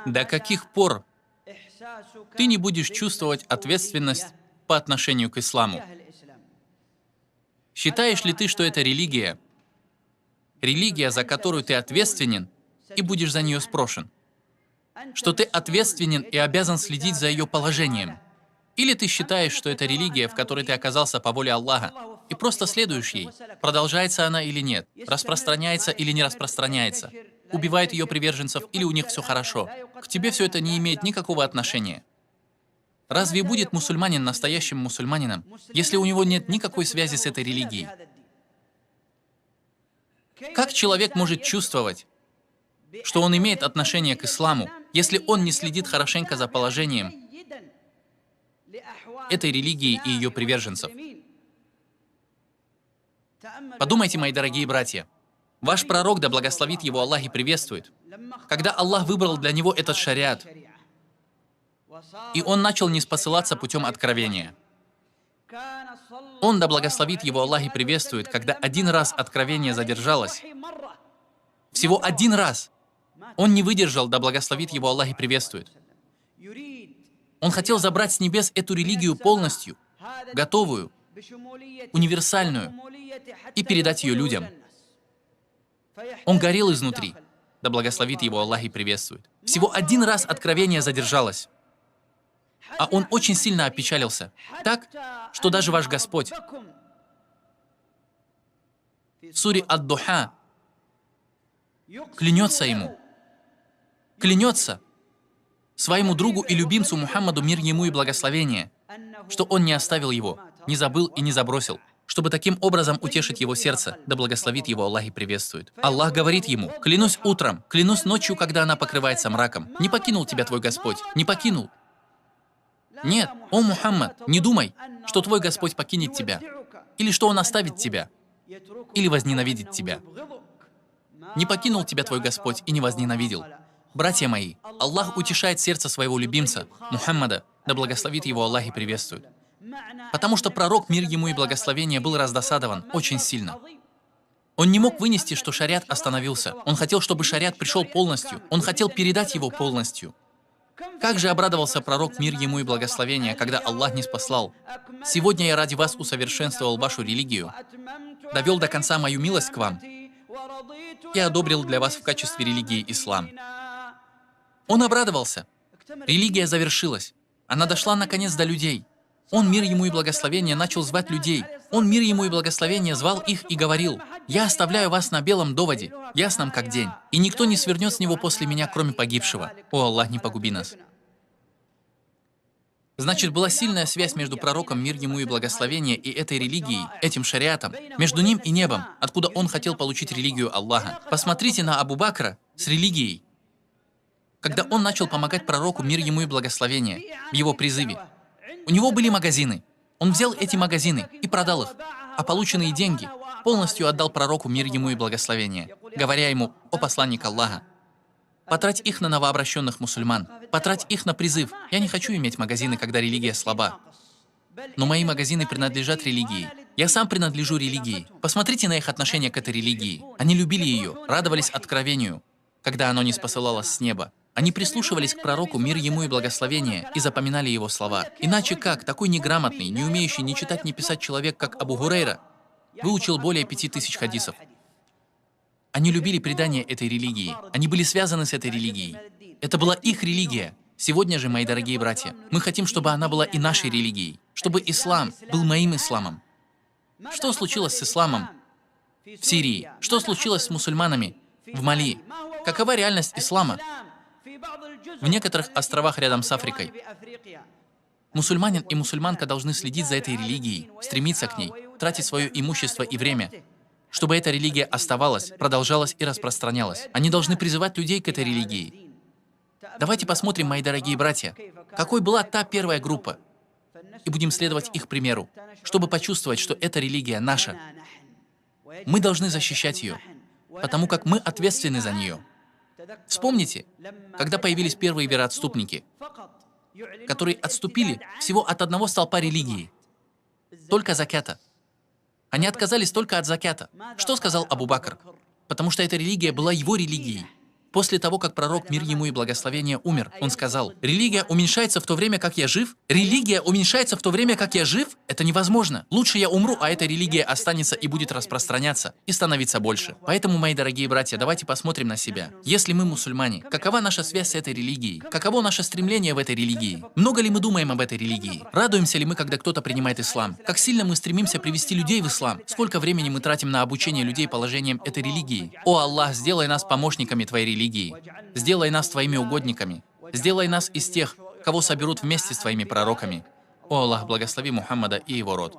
До каких пор ты не будешь чувствовать ответственность по отношению к исламу? Считаешь ли ты, что это религия, за которую ты ответственен и будешь за нее спрошен? Что ты ответственен и обязан следить за ее положением? Или ты считаешь, что это религия, в которой ты оказался по воле Аллаха, и просто следуешь ей? Продолжается она или нет? Распространяется или не распространяется? Убивает ее приверженцев или у них все хорошо? К тебе все это не имеет никакого отношения. Разве будет мусульманин настоящим мусульманином, если у него нет никакой связи с этой религией? Как человек может чувствовать, что он имеет отношение к исламу, если он не следит хорошенько за положением этой религии и ее приверженцев? Подумайте, мои дорогие братья. Ваш пророк, да благословит его Аллах и приветствует, когда Аллах выбрал для него этот шариат, и он начал ниспосылаться путем откровения. Он, да благословит его Аллах и приветствует, когда один раз откровение задержалось, всего один раз, он не выдержал, да благословит его Аллах и приветствует. Он хотел забрать с небес эту религию полностью, готовую, универсальную, и передать ее людям. Он горел изнутри, да благословит его Аллах и приветствует. Всего один раз откровение задержалось, а он очень сильно опечалился, так, что даже ваш Господь в суре Ад-Духа клянется ему, клянется своему другу и любимцу Мухаммаду, мир ему и благословение, что он не оставил его, не забыл и не забросил, чтобы таким образом утешить его сердце, да благословит его Аллах и приветствует. Аллах говорит ему: «Клянусь утром, клянусь ночью, когда она покрывается мраком. Не покинул тебя твой Господь, не покинул». Нет, о Мухаммад, не думай, что твой Господь покинет тебя, или что Он оставит тебя, или возненавидит тебя. Не покинул тебя твой Господь и не возненавидел. Братья мои, Аллах утешает сердце своего любимца, Мухаммада, да благословит его Аллах и приветствует. Потому что пророк, мир ему и благословение, был раздосадован очень сильно. Он не мог вынести, что шариат остановился. Он хотел, чтобы шариат пришел полностью. Он хотел передать его полностью. Как же обрадовался пророк, мир ему и благословение, когда Аллах ниспослал: «Сегодня я ради вас усовершенствовал вашу религию, довел до конца мою милость к вам и одобрил для вас в качестве религии ислам». Он обрадовался. Религия завершилась. Она дошла наконец до людей. Он, мир ему и благословение, начал звать людей. Он, мир ему и благословение, звал их и говорил: «Я оставляю вас на белом доводе, ясном как день, и никто не свернет с него после меня, кроме погибшего. О Аллах, не погуби нас». Значит, была сильная связь между пророком, мир ему и благословение, и этой религией, этим шариатом, между ним и небом, откуда он хотел получить религию Аллаха. Посмотрите на Абу Бакра с религией. Когда он начал помогать пророку, мир ему и благословение, в его призыве, у него были магазины. Он взял эти магазины и продал их, а полученные деньги полностью отдал пророку, мир ему и благословение, говоря ему: «О посланник Аллаха, потрать их на новообращенных мусульман, потрать их на призыв. Я не хочу иметь магазины, когда религия слаба. Но мои магазины принадлежат религии. Я сам принадлежу религии. Посмотрите на их отношение к этой религии. Они любили ее, радовались откровению, когда оно ниспосылалось с неба. Они прислушивались к пророку, мир ему и благословение, и запоминали его слова. Иначе как такой неграмотный, не умеющий ни читать, ни писать человек, как Абу Гурейра, выучил более 5000 хадисов? Они любили предание этой религии. Они были связаны с этой религией. Это была их религия. Сегодня же, мои дорогие братья, мы хотим, чтобы она была и нашей религией, чтобы ислам был моим исламом. Что случилось с исламом в Сирии? Что случилось с мусульманами в Мали? Какова реальность ислама в некоторых островах рядом с Африкой? Мусульманин и мусульманка должны следить за этой религией, стремиться к ней, тратить свое имущество и время, чтобы эта религия оставалась, продолжалась и распространялась. Они должны призывать людей к этой религии. Давайте посмотрим, мои дорогие братья, какой была та первая группа, и будем следовать их примеру, чтобы почувствовать, что эта религия наша. Мы должны защищать ее, потому как мы ответственны за нее. Вспомните, когда появились первые вероотступники, которые отступили всего от одного столпа религии, только закята. Они отказались только от закята. Что сказал Абу Бакр? Потому что эта религия была его религией. После того, как пророк, мир ему и благословение, умер, он сказал: «Религия уменьшается в то время, как я жив? Религия уменьшается в то время, как я жив? Это невозможно. Лучше я умру, а эта религия останется и будет распространяться, и становиться больше». Поэтому, мои дорогие братья, давайте посмотрим на себя. Если мы мусульмане, какова наша связь с этой религией? Каково наше стремление в этой религии? Много ли мы думаем об этой религии? Радуемся ли мы, когда кто-то принимает ислам? Как сильно мы стремимся привести людей в ислам? Сколько времени мы тратим на обучение людей положениям этой религии? О Аллах, сделай нас помощниками Твоей религии. Сделай нас Твоими угодниками. Сделай нас из тех, кого соберут вместе с Твоими пророками. О Аллах, благослови Мухаммада и его род.